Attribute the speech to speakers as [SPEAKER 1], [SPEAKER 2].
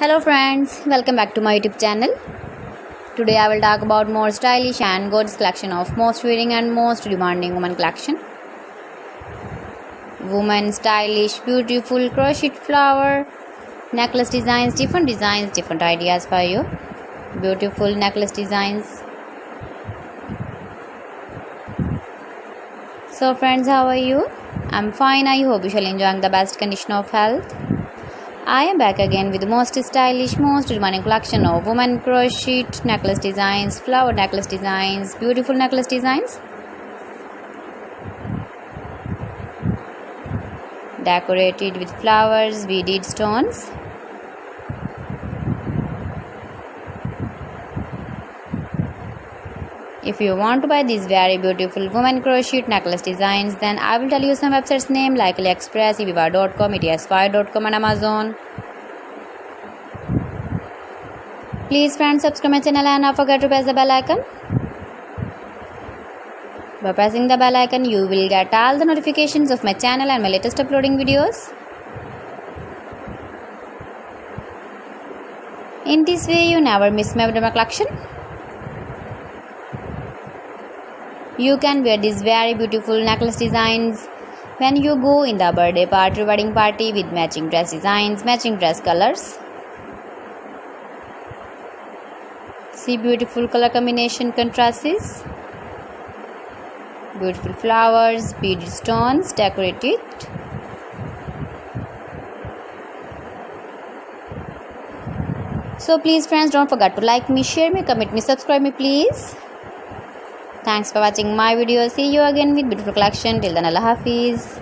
[SPEAKER 1] Hello friends, welcome back to my YouTube channel. Today I will talk about more stylish and gorgeous collection of most wearing and most demanding women collection. Women stylish, beautiful crocheted flower necklace designs, different ideas for you. Beautiful necklace designs. So friends, how are you? I'm fine. I hope you shall enjoying the best condition of health. I am back again with the most stylish, most demanding collection of women crochet necklace designs, flower necklace designs, beautiful necklace designs, decorated with flowers, beaded stones. If you want to buy these very beautiful women crochet necklace designs, then I will tell you some websites name like AliExpress, eBay.com, ets5.com and Amazon. Please friends, subscribe my channel and don't forget to press the bell icon. By pressing the bell icon, you will get all the notifications of my channel and my latest uploading videos. In this way, you never miss my collection. You can wear these very beautiful necklace designs when you go in the birthday party, wedding party with matching dress designs, matching dress colors. See beautiful color combination contrasts. Beautiful flowers, beaded stones, decorated. So please friends, don't forget to like me, share me, comment me, subscribe me please. Thanks for watching my video. See you again with beautiful collection. Till then, Allah Hafiz.